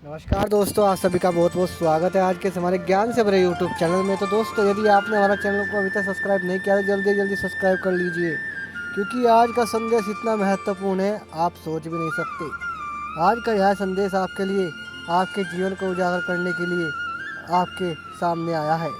नमस्कार दोस्तों, आप सभी का बहुत बहुत स्वागत है आज के हमारे ज्ञान से भरे यूट्यूब चैनल में। तो दोस्तों, यदि आपने हमारा चैनल को अभी तक सब्सक्राइब नहीं किया तो जल्दी जल्दी सब्सक्राइब कर लीजिए, क्योंकि आज का संदेश इतना महत्वपूर्ण है आप सोच भी नहीं सकते। आज का यह संदेश आपके लिए, आपके जीवन को उजागर करने के लिए आपके सामने आया है।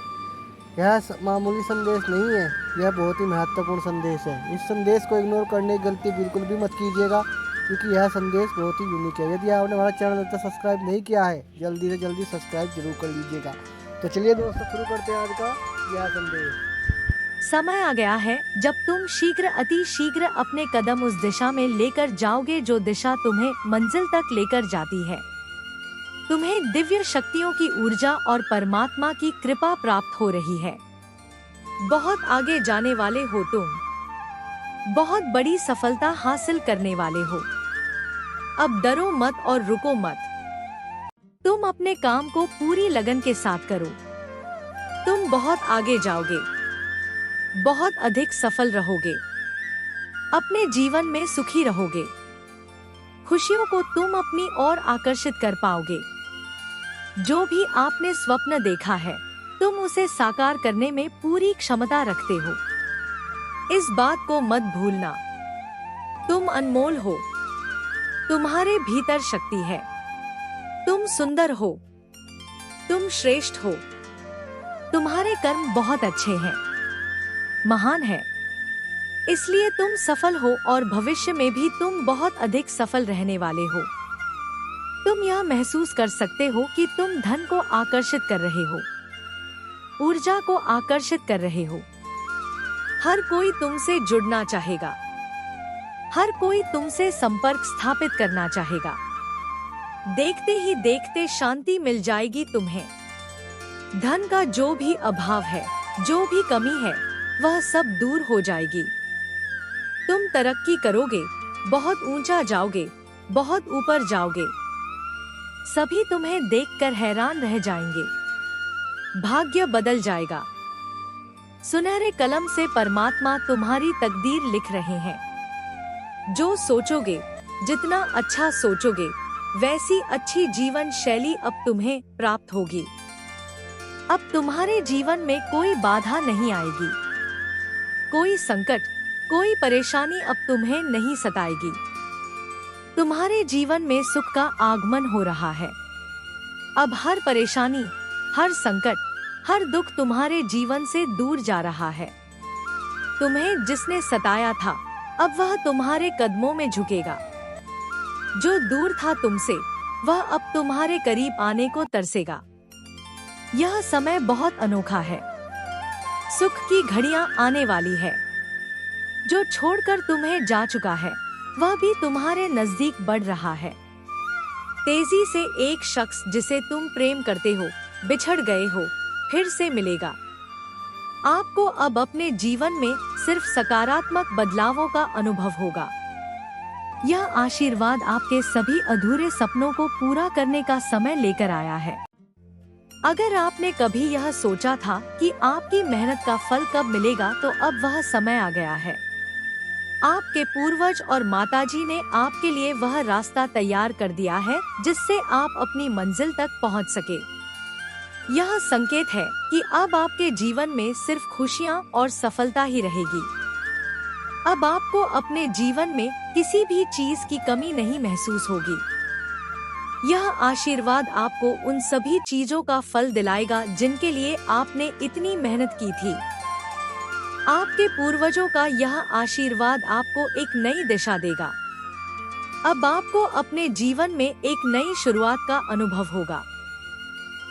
यह मामूली संदेश नहीं है, यह बहुत ही महत्वपूर्ण संदेश है। इस संदेश को इग्नोर करने की गलती बिल्कुल भी मत कीजिएगा, क्योंकि यह संदेश बहुत ही यूनिक है। यदि आपने हमारा चैनल अभी तक सब्सक्राइब नहीं किया है, जल्दी से जल्दी सब्सक्राइब जरूर कर लीजिएगा। तो चलिए दोस्तों, शुरू करते हैं आज का यह संदेश। समय आ गया है जब तुम शीघ्र अति शीघ्र अपने कदम उस दिशा में लेकर जाओगे जो दिशा तुम्हें मंजिल तक लेकर जाती है। तुम्हें दिव्य शक्तियों की ऊर्जा और परमात्मा की कृपा प्राप्त हो रही है। बहुत आगे जाने वाले हो तुम, बहुत बड़ी सफलता हासिल करने वाले हो। अब डरो मत और रुको मत। तुम अपने काम को पूरी लगन के साथ करो। तुम बहुत आगे जाओगे, बहुत अधिक सफल रहोगे, अपने जीवन में सुखी रहोगे। खुशियों को तुम अपनी ओर आकर्षित कर पाओगे। जो भी आपने स्वप्न देखा है, तुम उसे साकार करने में पूरी क्षमता रखते हो। इस बात को मत भूलना, तुम अनमोल हो। तुम्हारे भीतर शक्ति है। तुम सुंदर हो, तुम श्रेष्ठ हो। तुम्हारे कर्म बहुत अच्छे हैं, महान है। इसलिए तुम सफल हो और भविष्य में भी तुम बहुत अधिक सफल रहने वाले हो। तुम यह महसूस कर सकते हो कि तुम धन को आकर्षित कर रहे हो, ऊर्जा को आकर्षित कर रहे हो। हर कोई तुमसे जुड़ना चाहेगा, हर कोई तुमसे संपर्क स्थापित करना चाहेगा। देखते ही देखते शांति मिल जाएगी तुम्हें। धन का जो भी अभाव है, जो भी कमी है, वह सब दूर हो जाएगी। तुम तरक्की करोगे, बहुत ऊंचा जाओगे, बहुत ऊपर जाओगे। सभी तुम्हें देखकर हैरान रह जाएंगे। भाग्य बदल जाएगा। सुनहरे कलम से परमात्मा तुम्हारी तकदीर लिख रहे हैं। जो सोचोगे, जितना अच्छा सोचोगे, वैसी अच्छी जीवन शैली अब तुम्हें प्राप्त होगी। अब तुम्हारे जीवन में कोई बाधा नहीं आएगी, कोई संकट, कोई परेशानी अब तुम्हें नहीं सताएगी। तुम्हारे जीवन में सुख का आगमन हो रहा है। अब हर परेशानी, हर संकट, हर दुख तुम्हारे जीवन से दूर जा रहा है। तुम्हें जिसने सताया था, अब वह तुम्हारे कदमों में झुकेगा। जो दूर था तुमसे, वह अब तुम्हारे करीब आने को तरसेगा। यह समय बहुत अनोखा है। सुख की घड़ियां आने वाली है। जो छोड़कर तुम्हें जा चुका है, वह भी तुम्हारे नजदीक बढ़ रहा है। तेजी से एक शख्स जिसे तुम प्रेम करते हो, बिछड़ गए हो, फिर से मिलेगा। आपको अब अपने जीवन में सिर्फ सकारात्मक बदलावों का अनुभव होगा। यह आशीर्वाद आपके सभी अधूरे सपनों को पूरा करने का समय लेकर आया है। अगर आपने कभी यह सोचा था कि आपकी मेहनत का फल कब मिलेगा, तो अब वह समय आ गया है। आपके पूर्वज और माताजी ने आपके लिए वह रास्ता तैयार कर दिया है जिससे आप अपनी मंजिल तक पहुंच सके। यह संकेत है कि अब आपके जीवन में सिर्फ खुशियां और सफलता ही रहेगी। अब आपको अपने जीवन में किसी भी चीज की कमी नहीं महसूस होगी। यह आशीर्वाद आपको उन सभी चीजों का फल दिलाएगा जिनके लिए आपने इतनी मेहनत की थी। आपके पूर्वजों का यह आशीर्वाद आपको एक नई दिशा देगा। अब आपको अपने जीवन में एक नई शुरुआत का अनुभव होगा।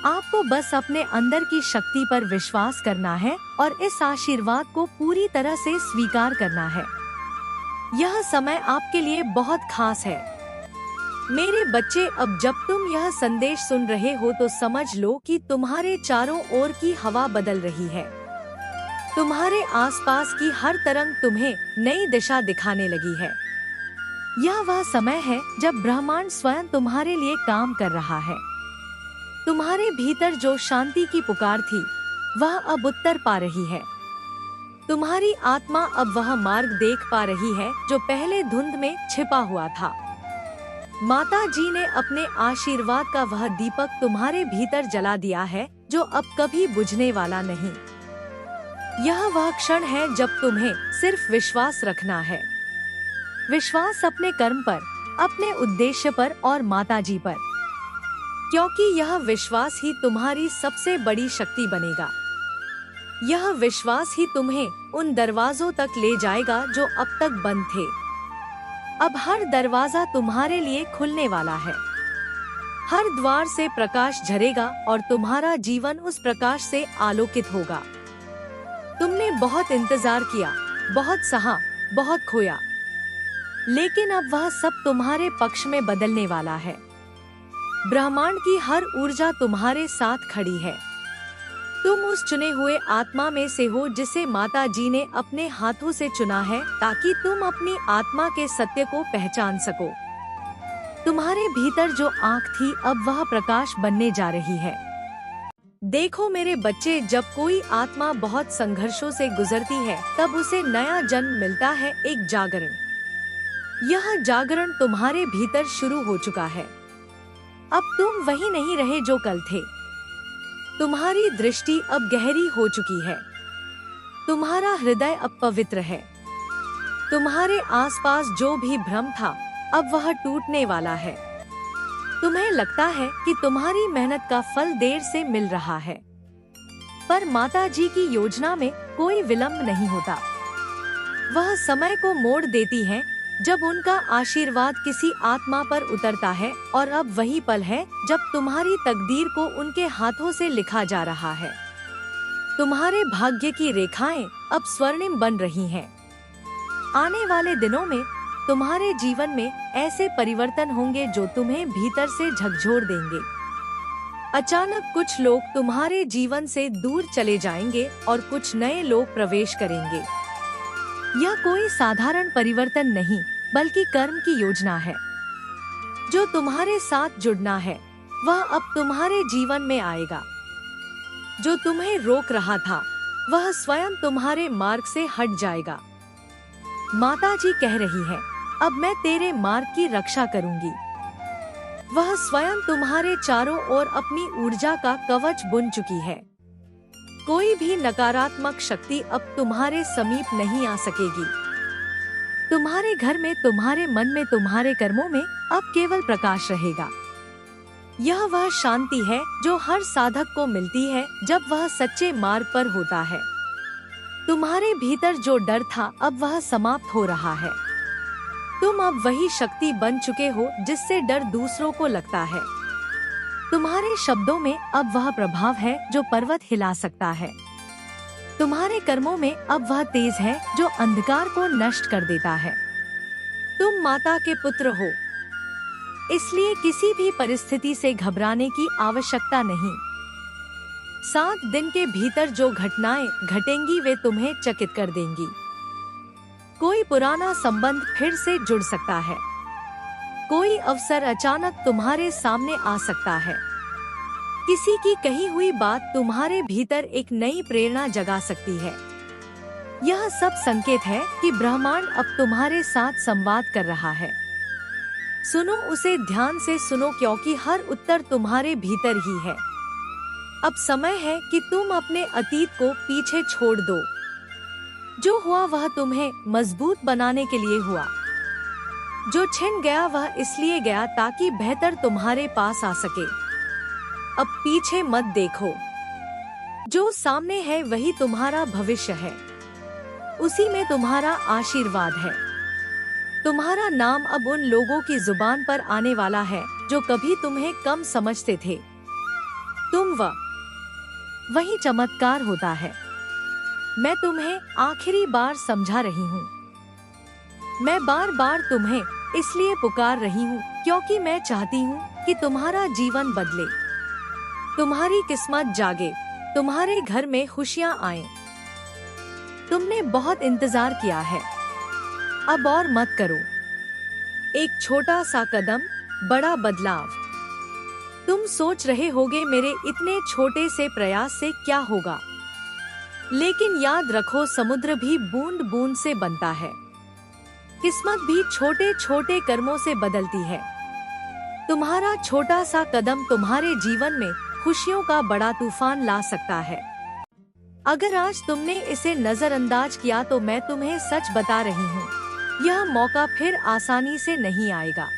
आपको बस अपने अंदर की शक्ति पर विश्वास करना है और इस आशीर्वाद को पूरी तरह से स्वीकार करना है। यह समय आपके लिए बहुत खास है। मेरे बच्चे, अब जब तुम यह संदेश सुन रहे हो तो समझ लो कि तुम्हारे चारों ओर की हवा बदल रही है। तुम्हारे आसपास की हर तरंग तुम्हें नई दिशा दिखाने लगी है। यह वह समय है जब ब्रह्मांड स्वयं तुम्हारे लिए काम कर रहा है। तुम्हारे भीतर जो शांति की पुकार थी, वह अब उत्तर पा रही है। तुम्हारी आत्मा अब वह मार्ग देख पा रही है जो पहले धुंध में छिपा हुआ था। माता जी ने अपने आशीर्वाद का वह दीपक तुम्हारे भीतर जला दिया है जो अब कभी बुझने वाला नहीं। यह वह क्षण है जब तुम्हें सिर्फ विश्वास रखना है। विश्वास अपने कर्म पर, अपने उद्देश्य पर और माता जी पर, क्योंकि यह विश्वास ही तुम्हारी सबसे बड़ी शक्ति बनेगा। यह विश्वास ही तुम्हें उन दरवाजों तक ले जाएगा जो अब तक बंद थे। अब हर दरवाजा तुम्हारे लिए खुलने वाला है। हर द्वार से प्रकाश झरेगा और तुम्हारा जीवन उस प्रकाश से आलोकित होगा। तुमने बहुत इंतजार किया, बहुत सहा, बहुत खोया, लेकिन अब वह सब तुम्हारे पक्ष में बदलने वाला है। ब्रह्मांड की हर ऊर्जा तुम्हारे साथ खड़ी है। तुम उस चुने हुए आत्मा में से हो जिसे माता जी ने अपने हाथों से चुना है ताकि तुम अपनी आत्मा के सत्य को पहचान सको। तुम्हारे भीतर जो आँख थी अब वह प्रकाश बनने जा रही है। देखो मेरे बच्चे, जब कोई आत्मा बहुत संघर्षों से गुजरती है तब उसे नया जन्म मिलता है, एक जागरण। यह जागरण तुम्हारे भीतर शुरू हो चुका है। अब तुम वही नहीं रहे जो कल थे। तुम्हारी दृष्टि अब गहरी हो चुकी है। तुम्हारा हृदय अब पवित्र है। तुम्हारे आसपास जो भी भ्रम था अब वह टूटने वाला है। तुम्हें लगता है कि तुम्हारी मेहनत का फल देर से मिल रहा है, पर माता जी की योजना में कोई विलंब नहीं होता। वह समय को मोड़ देती हैं जब उनका आशीर्वाद किसी आत्मा पर उतरता है, और अब वही पल है जब तुम्हारी तकदीर को उनके हाथों से लिखा जा रहा है। तुम्हारे भाग्य की रेखाएं अब स्वर्णिम बन रही हैं। आने वाले दिनों में तुम्हारे जीवन में ऐसे परिवर्तन होंगे जो तुम्हें भीतर से झकझोर देंगे। अचानक कुछ लोग तुम्हारे जीवन से दूर चले जाएंगे और कुछ नए लोग प्रवेश करेंगे। यह कोई साधारण परिवर्तन नहीं, बल्कि कर्म की योजना है। जो तुम्हारे साथ जुड़ना है वह अब तुम्हारे जीवन में आएगा। जो तुम्हें रोक रहा था वह स्वयं तुम्हारे मार्ग से हट जाएगा। माता जी कह रही है, अब मैं तेरे मार्ग की रक्षा करूंगी। वह स्वयं तुम्हारे चारों ओर अपनी ऊर्जा का कवच बुन चुकी है। कोई भी नकारात्मक शक्ति अब तुम्हारे समीप नहीं आ सकेगी। तुम्हारे घर में, तुम्हारे मन में, तुम्हारे कर्मों में अब केवल प्रकाश रहेगा। यह वह शांति है जो हर साधक को मिलती है जब वह सच्चे मार्ग पर होता है। तुम्हारे भीतर जो डर था अब वह समाप्त हो रहा है। तुम अब वही शक्ति बन चुके हो जिससे डर दूसरों को लगता है। तुम्हारे शब्दों में अब वह प्रभाव है जो पर्वत हिला सकता है। तुम्हारे कर्मों में अब वह तेज है जो अंधकार को नष्ट कर देता है। तुम माता के पुत्र हो, इसलिए किसी भी परिस्थिति से घबराने की आवश्यकता नहीं। 7 दिन के भीतर जो घटनाएं घटेंगी वे तुम्हें चकित कर देंगी। कोई पुराना संबंध फिर से जुड़ सकता है। कोई अवसर अचानक तुम्हारे सामने आ सकता है। किसी की कही हुई बात तुम्हारे भीतर एक नई प्रेरणा जगा सकती है। यह सब संकेत है कि ब्रह्मांड अब तुम्हारे साथ संवाद कर रहा है। सुनो उसे, ध्यान से सुनो, क्योंकि हर उत्तर तुम्हारे भीतर ही है। अब समय है कि तुम अपने अतीत को पीछे छोड़ दो। जो हुआ वह तुम्हें मजबूत बनाने के लिए हुआ। जो छिन गया वह इसलिए गया ताकि बेहतर तुम्हारे पास आ सके। अब पीछे मत देखो। जो सामने है वही तुम्हारा भविष्य है। उसी में तुम्हारा आशीर्वाद है। तुम्हारा नाम अब उन लोगों की जुबान पर आने वाला है जो कभी तुम्हें कम समझते थे। तुम वही चमत्कार होता है। मैं तुम्हें आखिरी बार समझा रही हूँ। मैं बार बार तुम्हें इसलिए पुकार रही हूँ क्योंकि मैं चाहती हूँ कि तुम्हारा जीवन बदले, तुम्हारी किस्मत जागे, तुम्हारे घर में खुशियाँ आएं। तुमने बहुत इंतजार किया है, अब और मत करो। एक छोटा सा कदम, बड़ा बदलाव। तुम सोच रहे होगे मेरे इतने छोटे से प्रयास से क्या होगा, लेकिन याद रखो समुद्र भी बूंद बूंद से बनता है। किस्मत भी छोटे छोटे कर्मों से बदलती है। तुम्हारा छोटा सा कदम तुम्हारे जीवन में खुशियों का बड़ा तूफान ला सकता है। अगर आज तुमने इसे नजरअंदाज किया तो मैं तुम्हें सच बता रही हूँ, यह मौका फिर आसानी से नहीं आएगा।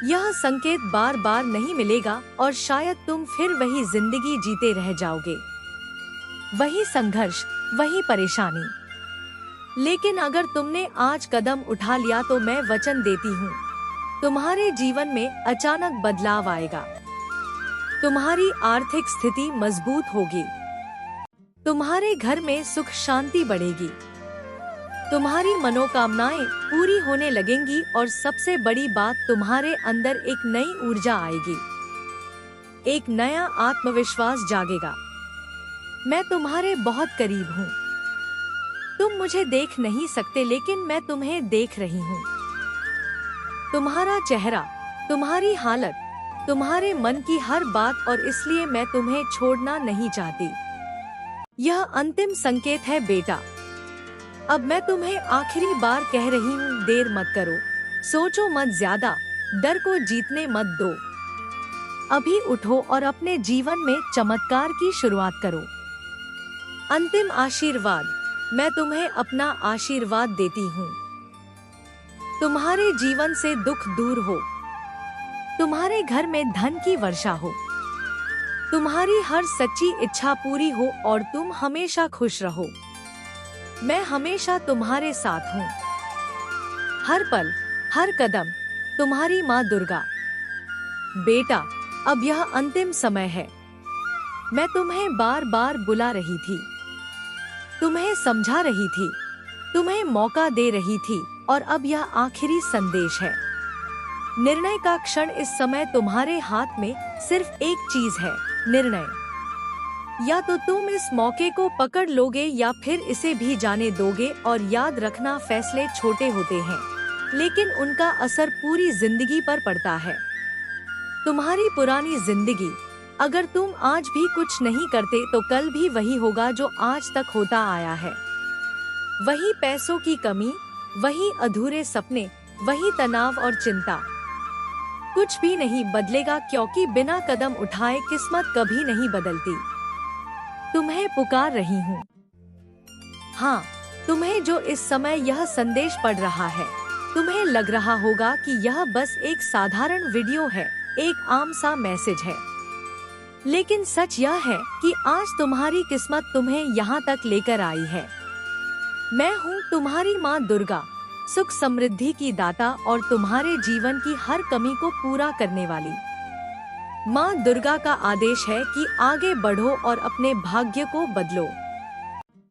यह संकेत बार बार नहीं मिलेगा और शायद तुम फिर वही जिंदगी जीते रह जाओगे, वही संघर्ष, वही परेशानी। लेकिन अगर तुमने आज कदम उठा लिया तो मैं वचन देती हूँ, तुम्हारे जीवन में अचानक बदलाव आएगा। तुम्हारी आर्थिक स्थिति मजबूत होगी, तुम्हारे घर में सुख शांति बढ़ेगी, तुम्हारी मनोकामनाएं पूरी होने लगेंगी और सबसे बड़ी बात, तुम्हारे अंदर एक नई ऊर्जा आएगी, एक नया आत्मविश्वास जागेगा। मैं तुम्हारे बहुत करीब हूँ। तुम मुझे देख नहीं सकते लेकिन मैं तुम्हें देख रही हूँ। तुम्हारा चेहरा, तुम्हारी हालत, तुम्हारे मन की हर बात, और इसलिए मैं तुम्हें छोड़ना नहीं चाहती। यह अंतिम संकेत है बेटा। अब मैं तुम्हें आखिरी बार कह रही हूँ, देर मत करो, सोचो मत ज्यादा, डर को जीतने मत दो। अभी उठो और अपने जीवन में चमत्कार की शुरुआत करो। अंतिम आशीर्वाद, मैं तुम्हें अपना आशीर्वाद देती हूँ। तुम्हारे जीवन से दुख दूर हो, तुम्हारे घर में धन की वर्षा हो, तुम्हारी हर सच्ची इच्छा पूरी हो और तुम हमेशा खुश रहो। मैं हमेशा तुम्हारे साथ हूँ, हर पल, हर कदम। तुम्हारी माँ दुर्गा। बेटा, अब यह अंतिम समय है। मैं तुम्हें बार बार बुला रही थी, तुम्हें समझा रही थी, तुम्हें मौका दे रही थी, और अब यह आखिरी संदेश है। निर्णय का क्षण इस समय तुम्हारे हाथ में। सिर्फ एक चीज है, निर्णय। या तो तुम इस मौके को पकड़ लोगे या फिर इसे भी जाने दोगे। और याद रखना, फैसले छोटे होते हैं लेकिन उनका असर पूरी जिंदगी पर पड़ता है। तुम्हारी पुरानी जिंदगी, अगर तुम आज भी कुछ नहीं करते तो कल भी वही होगा जो आज तक होता आया है। वही पैसों की कमी, वही अधूरे सपने, वही तनाव और चिंता। कुछ भी नहीं बदलेगा क्योंकि बिना कदम उठाए किस्मत कभी नहीं बदलती। तुम्हें पुकार रही हूँ। हाँ, तुम्हें जो इस समय यह संदेश पढ़ रहा है, तुम्हें लग रहा होगा कि यह बस एक साधारण वीडियो है, एक आम सा मैसेज है। लेकिन सच यह है कि आज तुम्हारी किस्मत तुम्हें यहाँ तक लेकर आई है। मैं हूँ तुम्हारी माँ दुर्गा, सुख समृद्धि की दाता और तुम्हारे जीवन की हर कमी को पूरा करने वाली। माँ दुर्गा का आदेश है कि आगे बढ़ो और अपने भाग्य को बदलो।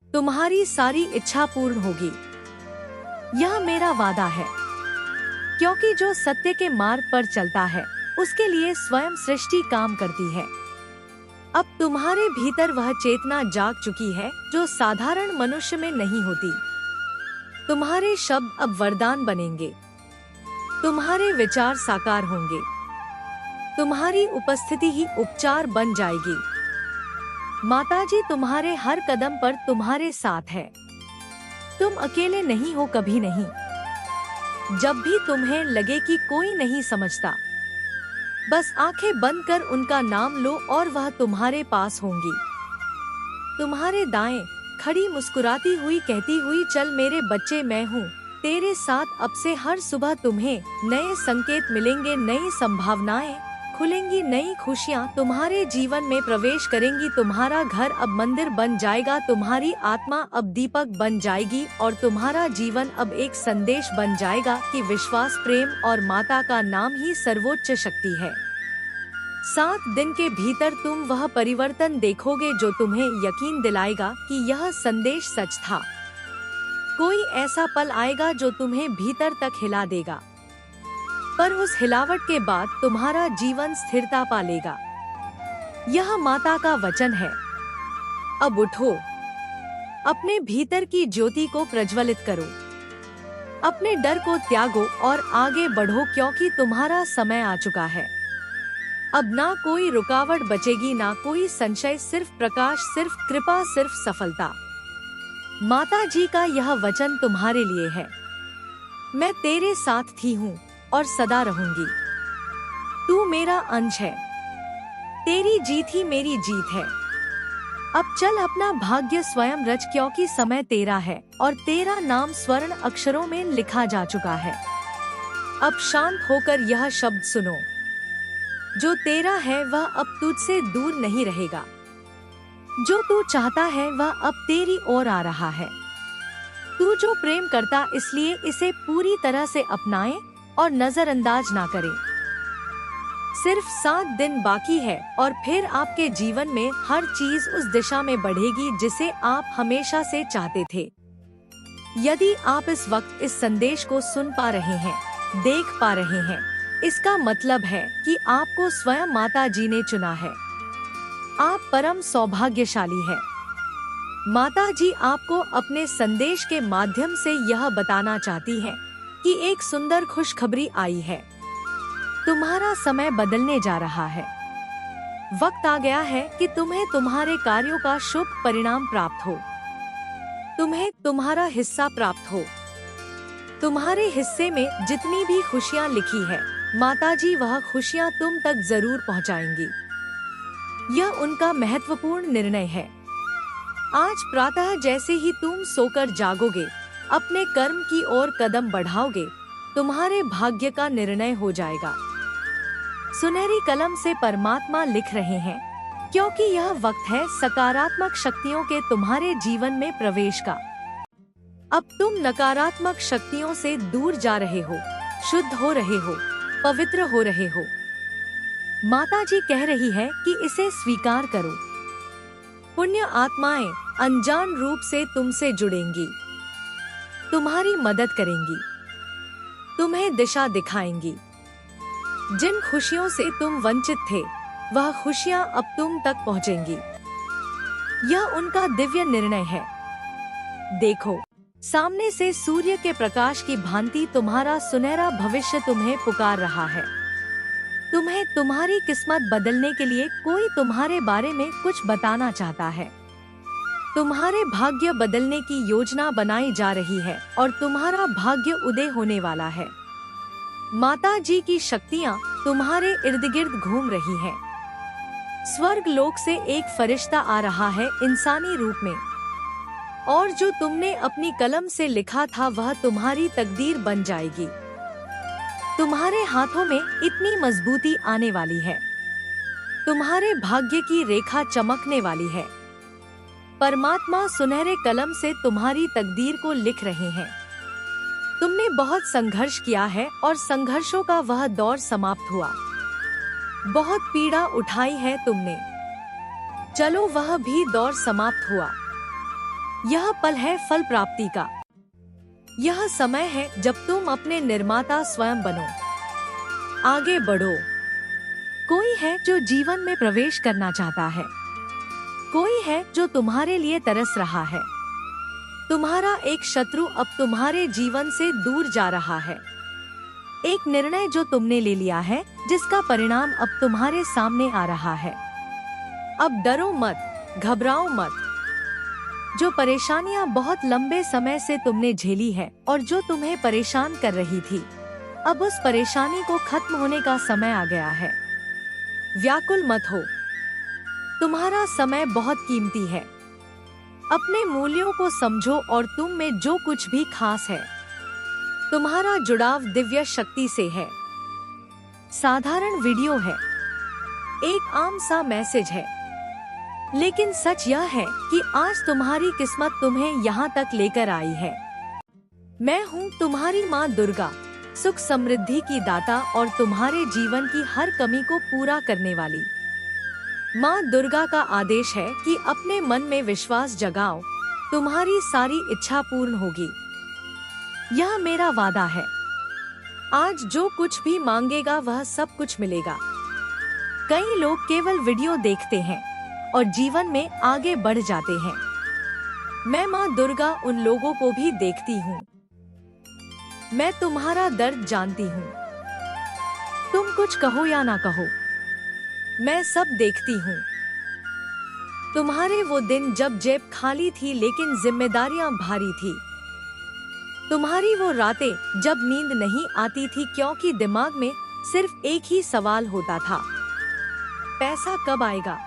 तुम्हारी सारी इच्छा पूर्ण होगी, यह मेरा वादा है। क्योंकि जो सत्य के मार्ग पर चलता है उसके लिए स्वयं सृष्टि काम करती है। अब तुम्हारे भीतर वह चेतना जाग चुकी है जो साधारण मनुष्य में नहीं होती। तुम्हारे शब्द अब वरदान बनेंगे, तुम्हारे विचार साकार होंगे, तुम्हारी उपस्थिति ही उपचार बन जाएगी। माताजी तुम्हारे हर कदम पर तुम्हारे साथ है। तुम अकेले नहीं हो, कभी नहीं। जब भी तुम्हें लगे कि कोई नहीं समझता, बस आंखें बंद कर उनका नाम लो और वह तुम्हारे पास होंगी। तुम्हारे दाएं खड़ी मुस्कुराती हुई कहती हुई, चल मेरे बच्चे, मैं हूँ तेरे साथ। अब से हर सुबह तुम्हें नए संकेत मिलेंगे, नई संभावनाएं खुलेंगी, नई खुशियाँ तुम्हारे जीवन में प्रवेश करेंगी। तुम्हारा घर अब मंदिर बन जाएगा, तुम्हारी आत्मा अब दीपक बन जाएगी और तुम्हारा जीवन अब एक संदेश बन जाएगा कि विश्वास, प्रेम और माता का नाम ही सर्वोच्च शक्ति है। 7 दिन के भीतर तुम वह परिवर्तन देखोगे जो तुम्हें यकीन दिलाएगा कि यह संदेश सच था। कोई ऐसा पल आएगा जो तुम्हें भीतर तक हिला देगा, पर उस हिलावट के बाद तुम्हारा जीवन स्थिरता पा लेगा। यह माता का वचन है। अब उठो, अपने भीतर की ज्योति को प्रज्वलित करो, अपने डर को त्यागो और आगे बढ़ो, क्योंकि तुम्हारा समय आ चुका है। अब ना कोई रुकावट बचेगी, ना कोई संशय, सिर्फ प्रकाश, सिर्फ कृपा, सिर्फ सफलता। माता जी का यह वचन तुम्हारे लिए है। मैं तेरे साथ थी हूँ और सदा रहूंगी। तू मेरा अंश है, तेरी जीत ही मेरी जीत है। अब चल अपना भाग्य स्वयं रच, क्योंकि समय तेरा है और तेरा नाम स्वर्ण अक्षरों में लिखा जा चुका है। अब शांत होकर यह शब्द सुनो, जो तेरा है वह अब तुझसे दूर नहीं रहेगा। जो तू चाहता है वह अब तेरी ओर आ रहा है। तू जो प्रेम करता, इसलिए इसे पूरी तरह से अपनाए और नजरअंदाज ना करे। सिर्फ 7 दिन बाकी है और फिर आपके जीवन में हर चीज उस दिशा में बढ़ेगी जिसे आप हमेशा से चाहते थे। यदि आप इस वक्त इस संदेश को सुन पा रहे हैं, देख पा रहे हैं, इसका मतलब है कि आपको स्वयं माता जी ने चुना है। आप परम सौभाग्यशाली हैं। माता जी आपको अपने संदेश के माध्यम से यह बताना चाहती है कि एक सुंदर खुशखबरी आई है। तुम्हारा समय बदलने जा रहा है। वक्त आ गया है कि तुम्हें तुम्हारे कार्यों का शुभ परिणाम प्राप्त हो, तुम्हें तुम्हारा हिस्सा प्राप्त हो। तुम्हारे हिस्से में जितनी भी खुशियाँ लिखी है, माताजी वह खुशियाँ तुम तक जरूर पहुँचाएंगी। यह उनका महत्वपूर्ण निर्णय है। आज प्रातः जैसे ही तुम सोकर जागोगे, अपने कर्म की ओर कदम बढ़ाओगे, तुम्हारे भाग्य का निर्णय हो जाएगा। सुनहरी कलम से परमात्मा लिख रहे हैं, क्योंकि यह वक्त है सकारात्मक शक्तियों के तुम्हारे जीवन में प्रवेश का। अब तुम नकारात्मक शक्तियों से दूर जा रहे हो, शुद्ध हो रहे हो, पवित्र हो रहे हो। माता जी कह रही है कि इसे स्वीकार करो। पुण्य आत्माएं अनजान रूप से तुमसे जुड़ेंगी, तुम्हारी मदद करेंगी, तुम्हें दिशा दिखाएंगी। जिन खुशियों से तुम वंचित थे, वह खुशियां अब तुम तक पहुंचेंगी। यह उनका दिव्य निर्णय है। देखो, सामने से सूर्य के प्रकाश की भांति तुम्हारा सुनहरा भविष्य तुम्हें पुकार रहा है। तुम्हें तुम्हारी किस्मत बदलने के लिए कोई तुम्हारे बारे में कुछ बताना चाहता है। तुम्हारे भाग्य बदलने की योजना बनाई जा रही है और तुम्हारा भाग्य उदय होने वाला है। माता जी की शक्तियाँ तुम्हारे इर्द गिर्द घूम रही हैं। स्वर्ग लोक से एक फरिश्ता आ रहा है इंसानी रूप में, और जो तुमने अपनी कलम से लिखा था वह तुम्हारी तकदीर बन जाएगी। तुम्हारे हाथों में इतनी मजबूती आने वाली है, तुम्हारे भाग्य की रेखा चमकने वाली है। परमात्मा सुनहरे कलम से तुम्हारी तकदीर को लिख रहे हैं। तुमने बहुत संघर्ष किया है और संघर्षों का वह दौर समाप्त हुआ। बहुत पीड़ा उठाई है तुमने, चलो वह भी दौर समाप्त हुआ। यह पल है फल प्राप्ति का। यह समय है जब तुम अपने निर्माता स्वयं बनो, आगे बढ़ो। कोई है जो जीवन में प्रवेश करना चाहता है, कोई है जो तुम्हारे लिए तरस रहा है। तुम्हारा एक शत्रु अब तुम्हारे जीवन से दूर जा रहा है। एक निर्णय जो तुमने ले लिया है, जिसका परिणाम अब तुम्हारे सामने आ रहा है। अब डरो मत, घबराओ मत। जो परेशानियां बहुत लंबे समय से तुमने झेली है और जो तुम्हें परेशान कर रही थी, अब उस परेशानी को खत्म होने का समय आ गया है। व्याकुल मत हो, तुम्हारा समय बहुत कीमती है। अपने मूल्यों को समझो और तुम में जो कुछ भी खास है, तुम्हारा जुड़ाव दिव्य शक्ति से है। साधारण वीडियो है, एक आम सा मैसेज है, लेकिन सच यह है कि आज तुम्हारी किस्मत तुम्हें यहाँ तक लेकर आई है। मैं हूँ तुम्हारी माँ दुर्गा, सुख समृद्धि की दाता और तुम्हारे जीवन की हर कमी को पूरा करने वाली। माँ दुर्गा का आदेश है कि अपने मन में विश्वास जगाओ, तुम्हारी सारी इच्छा पूर्ण होगी। यह मेरा वादा है। आज जो कुछ भी मांगेगा वह सब कुछ मिलेगा। कई लोग केवल वीडियो देखते हैं और जीवन में आगे बढ़ जाते हैं। मैं माँ दुर्गा उन लोगों को भी देखती हूँ। मैं तुम्हारा दर्द जानती हूँ। तुम कुछ कहो या ना कहो, मैं सब देखती हूँ। तुम्हारे वो दिन जब जेब खाली थी लेकिन जिम्मेदारियाँ भारी थी। तुम्हारी वो रातें जब नींद नहीं आती थी क्योंकि दिमाग में सिर्फ एक ही सवाल होता था, पैसा कब आएगा।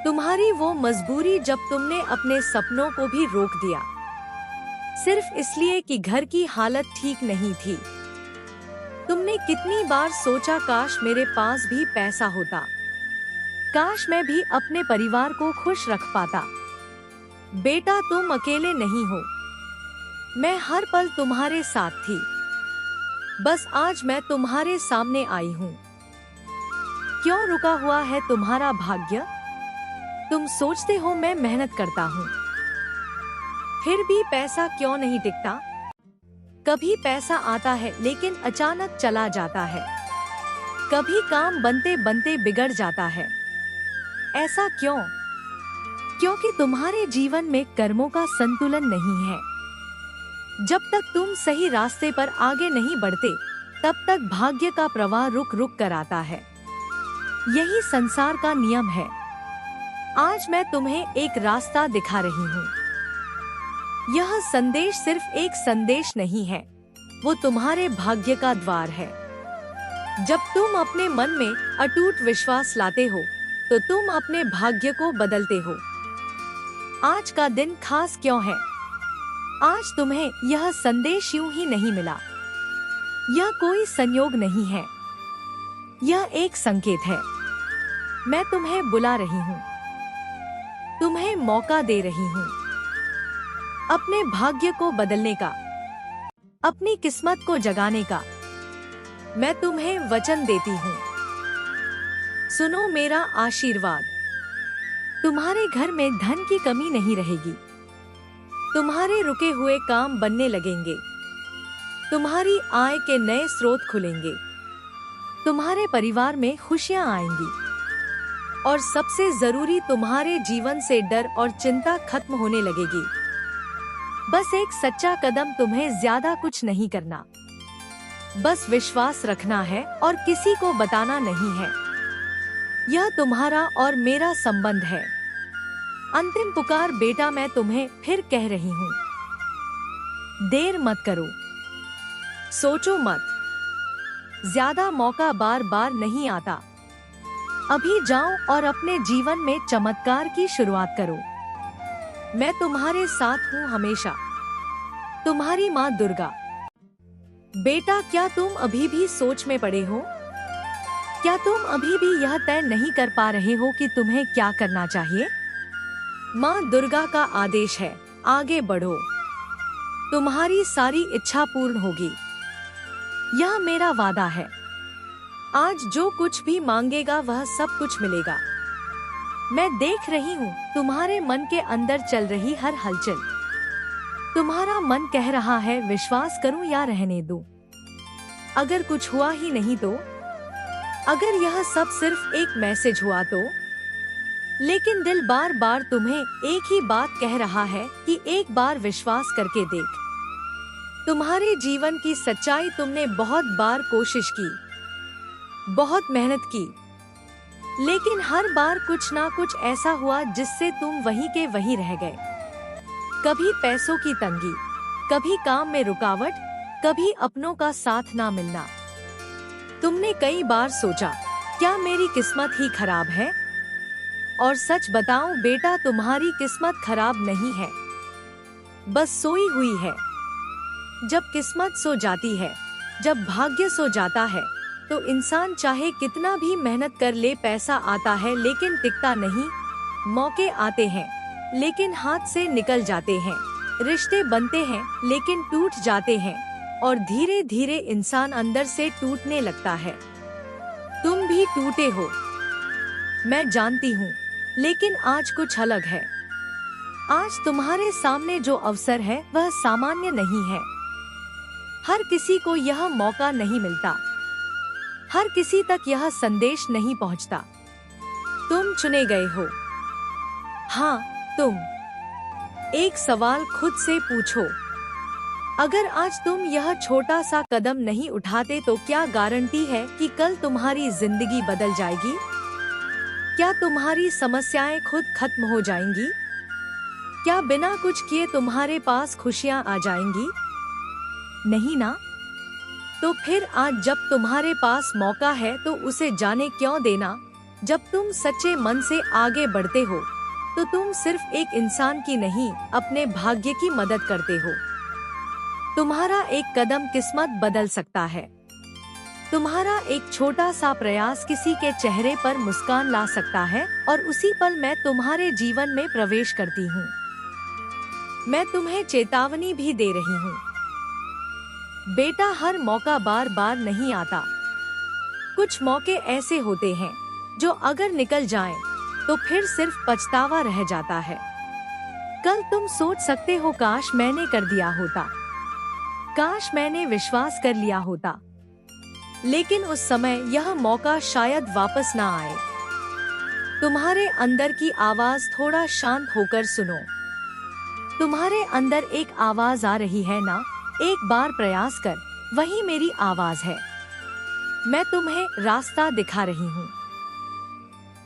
तुम्हारी वो मजबूरी जब तुमने अपने सपनों को भी रोक दिया, सिर्फ इसलिए कि घर की हालत ठीक नहीं थी। तुमने कितनी बार सोचा काश मेरे पास भी पैसा होता, काश मैं भी अपने परिवार को खुश रख पाता। बेटा, तुम अकेले नहीं हो, मैं हर पल तुम्हारे साथ थी। बस आज मैं तुम्हारे सामने आई हूँ। क्यों रुका हुआ है तुम्हारा भाग्य? तुम सोचते हो मैं मेहनत करता हूँ, फिर भी पैसा क्यों नहीं टिकता? कभी पैसा आता है लेकिन अचानक चला जाता है, कभी काम बनते बनते बिगड़ जाता है। ऐसा क्यों? क्योंकि तुम्हारे जीवन में कर्मों का संतुलन नहीं है। जब तक तुम सही रास्ते पर आगे नहीं बढ़ते, तब तक भाग्य का प्रवाह रुक रुक कर आता है। यही संसार का नियम है। आज मैं तुम्हें एक रास्ता दिखा रही हूँ। यह संदेश सिर्फ एक संदेश नहीं है, वो तुम्हारे भाग्य का द्वार है। जब तुम अपने मन में अटूट विश्वास लाते हो, तो तुम अपने भाग्य को बदलते हो। आज का दिन खास क्यों है? आज तुम्हें यह संदेश यूं ही नहीं मिला। यह कोई संयोग नहीं है, यह एक संकेत है। मैं तुम्हें बुला रही हूँ, तुम्हें मौका दे रही हूँ अपने भाग्य को बदलने का, अपनी किस्मत को जगाने का। मैं तुम्हें वचन देती हूँ, सुनो मेरा आशीर्वाद। तुम्हारे घर में धन की कमी नहीं रहेगी, तुम्हारे रुके हुए काम बनने लगेंगे, तुम्हारी आय के नए स्रोत खुलेंगे, तुम्हारे परिवार में खुशियां आएंगी, और सबसे जरूरी तुम्हारे जीवन से डर और चिंता खत्म होने लगेगी। बस एक सच्चा कदम, तुम्हें ज्यादा कुछ नहीं करना, बस विश्वास रखना है और किसी को बताना नहीं है। यह तुम्हारा और मेरा संबंध है। अंतिम पुकार बेटा, मैं तुम्हें फिर कह रही हूँ, देर मत करो, सोचो मत, ज्यादा मौका बार बार नहीं आता। अभी जाओ और अपने जीवन में चमत्कार की शुरुआत करो। मैं तुम्हारे साथ हूँ हमेशा, तुम्हारी माँ दुर्गा। बेटा, क्या तुम अभी भी सोच में पड़े हो? क्या तुम अभी भी यह तय नहीं कर पा रहे हो कि तुम्हें क्या करना चाहिए? माँ दुर्गा का आदेश है, आगे बढ़ो, तुम्हारी सारी इच्छा पूर्ण होगी। यह मेरा वादा है। आज जो कुछ भी मांगेगा वह सब कुछ मिलेगा। मैं देख रही हूँ तुम्हारे मन के अंदर चल रही हर हलचल। तुम्हारा मन कह रहा है विश्वास करूं या रहने दूं? अगर कुछ हुआ ही नहीं तो? अगर यह सब सिर्फ एक मैसेज हुआ तो? लेकिन दिल बार बार तुम्हें एक ही बात कह रहा है कि एक बार विश्वास करके देख। तुम्हारे जीवन की सच्चाई, तुमने बहुत बार कोशिश की, बहुत मेहनत की, लेकिन हर बार कुछ ना कुछ ऐसा हुआ जिससे तुम वहीं के वहीं रह गए। कभी पैसों की तंगी, कभी काम में रुकावट, कभी अपनों का साथ ना मिलना। तुमने कई बार सोचा, क्या मेरी किस्मत ही खराब है? और सच बताऊं बेटा, तुम्हारी किस्मत खराब नहीं है, बस सोई हुई है। जब किस्मत सो जाती है, जब भाग्य सो जाता है, तो इंसान चाहे कितना भी मेहनत कर ले, पैसा आता है लेकिन टिकता नहीं, मौके आते हैं लेकिन हाथ से निकल जाते हैं, रिश्ते बनते हैं लेकिन टूट जाते हैं, और धीरे धीरे इंसान अंदर से टूटने लगता है। तुम भी टूटे हो, मैं जानती हूँ, लेकिन आज कुछ अलग है। आज तुम्हारे सामने जो अवसर है वह सामान्य नहीं है। हर किसी को यह मौका नहीं मिलता, हर किसी तक यह संदेश नहीं पहुंचता। तुम चुने गए हो। हाँ, तुम। एक सवाल खुद से पूछो, अगर आज तुम यह छोटा सा कदम नहीं उठाते तो क्या गारंटी है कि कल तुम्हारी जिंदगी बदल जाएगी? क्या तुम्हारी समस्याएं खुद खत्म हो जाएंगी? क्या बिना कुछ किए तुम्हारे पास खुशियां आ जाएंगी? नहीं ना। तो फिर आज जब तुम्हारे पास मौका है तो उसे जाने क्यों देना। जब तुम सच्चे मन से आगे बढ़ते हो तो तुम सिर्फ एक इंसान की नहीं, अपने भाग्य की मदद करते हो। तुम्हारा एक कदम किस्मत बदल सकता है। तुम्हारा एक छोटा सा प्रयास किसी के चेहरे पर मुस्कान ला सकता है और उसी पल मैं तुम्हारे जीवन में प्रवेश करती हूँ। मैं तुम्हें चेतावनी भी दे रही हूँ। बेटा, हर मौका बार बार नहीं आता। कुछ मौके ऐसे होते हैं जो अगर निकल जाएं, तो फिर सिर्फ पछतावा रह जाता है। कल तुम सोच सकते हो, काश मैंने कर दिया होता, काश मैंने विश्वास कर लिया होता। लेकिन उस समय यह मौका शायद वापस ना आए। तुम्हारे अंदर की आवाज थोड़ा शांत होकर सुनो। तुम्हारे अंदर एक आवाज आ रही है ना, एक बार प्रयास कर, वही मेरी आवाज है। मैं तुम्हें रास्ता दिखा रही हूँ।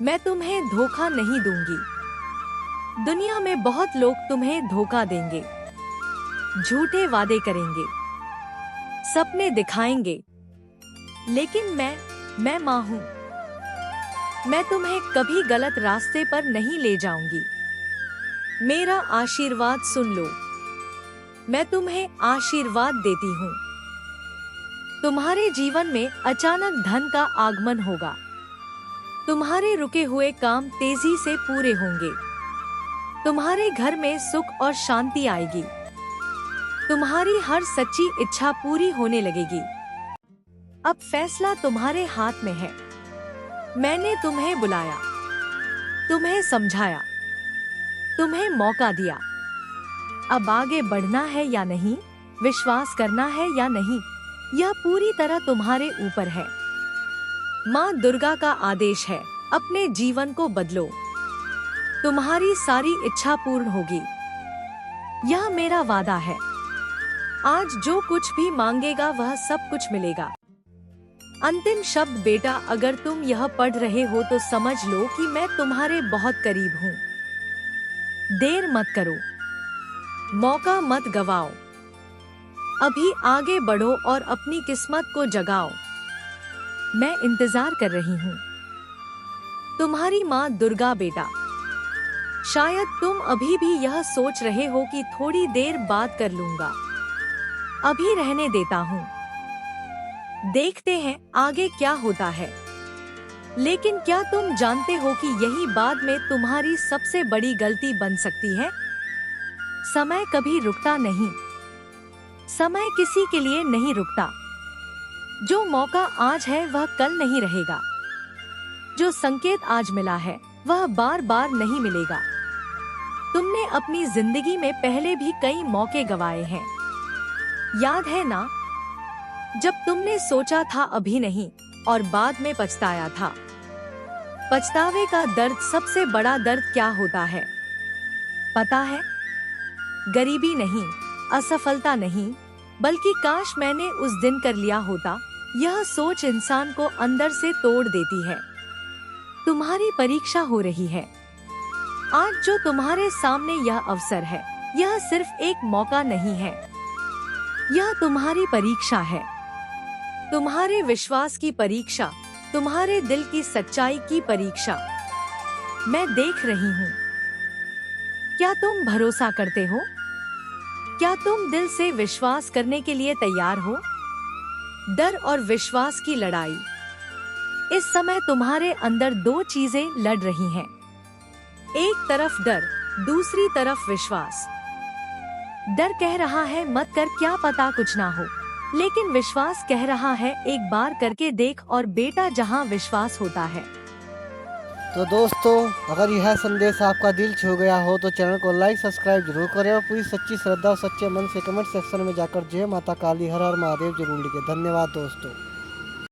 मैं तुम्हें धोखा नहीं दूंगी। दुनिया में बहुत लोग तुम्हें धोखा देंगे, झूठे वादे करेंगे, सपने दिखाएंगे, लेकिन मैं माँ हूँ। मैं तुम्हें कभी गलत रास्ते पर नहीं ले जाऊंगी। मेरा आशीर्वाद सुन लो। मैं तुम्हें आशीर्वाद देती हूँ। तुम्हारे जीवन में अचानक धन का आगमन होगा। तुम्हारे रुके हुए काम तेजी से पूरे होंगे। तुम्हारे घर में सुख और शांति आएगी। तुम्हारी हर सच्ची इच्छा पूरी होने लगेगी। अब फैसला तुम्हारे हाथ में है। मैंने तुम्हें बुलाया, तुम्हें समझाया, तुम्हें मौका दिया। अब आगे बढ़ना है या नहीं, विश्वास करना है या नहीं, यह पूरी तरह तुम्हारे ऊपर है। माँ दुर्गा का आदेश है, अपने जीवन को बदलो। तुम्हारी सारी इच्छा पूर्ण होगी। यह मेरा वादा है। आज जो कुछ भी मांगेगा वह सब कुछ मिलेगा। अंतिम शब्द बेटा, अगर तुम यह पढ़ रहे हो तो समझ लो कि मैं तुम्हारे बहुत करीब हूँ। देर मत करो, मौका मत गवाओ। अभी आगे बढ़ो और अपनी किस्मत को जगाओ। मैं इंतजार कर रही हूँ। तुम्हारी माँ दुर्गा। बेटा, शायद तुम अभी भी यह सोच रहे हो कि थोड़ी देर बाद कर लूंगा, अभी रहने देता हूँ, देखते हैं आगे क्या होता है। लेकिन क्या तुम जानते हो कि यही बाद में तुम्हारी सबसे बड़ी गलती बन सकती है? समय कभी रुकता नहीं। समय किसी के लिए नहीं रुकता। जो मौका आज है वह कल नहीं रहेगा। जो संकेत आज मिला है वह बार बार नहीं मिलेगा। तुमने अपनी जिंदगी में पहले भी कई मौके गंवाए हैं, याद है ना? जब तुमने सोचा था अभी नहीं और बाद में पछताया था। पछतावे का दर्द सबसे बड़ा दर्द क्या होता है पता है? गरीबी नहीं, असफलता नहीं, बल्कि काश मैंने उस दिन कर लिया होता। यह सोच इंसान को अंदर से तोड़ देती है। तुम्हारी परीक्षा हो रही है। आज जो तुम्हारे सामने यह अवसर है, यह सिर्फ एक मौका नहीं है, यह तुम्हारी परीक्षा है। तुम्हारे विश्वास की परीक्षा, तुम्हारे दिल की सच्चाई की परीक्षा। मैं देख रही हूँ। क्या तुम भरोसा करते हो? क्या तुम दिल से विश्वास करने के लिए तैयार हो? डर और विश्वास की लड़ाई। इस समय तुम्हारे अंदर दो चीजें लड़ रही हैं। एक तरफ डर, दूसरी तरफ विश्वास। डर कह रहा है मत कर, क्या पता कुछ ना हो। लेकिन विश्वास कह रहा है एक बार करके देख। और बेटा, जहां विश्वास होता है। तो दोस्तों, अगर यह संदेश आपका दिल छू गया हो तो चैनल को लाइक सब्सक्राइब जरूर करें और पूरी सच्ची श्रद्धा और सच्चे मन से कमेंट सेक्शन में जाकर जय माता काली हर हर महादेव जरूर लिखें। धन्यवाद दोस्तों।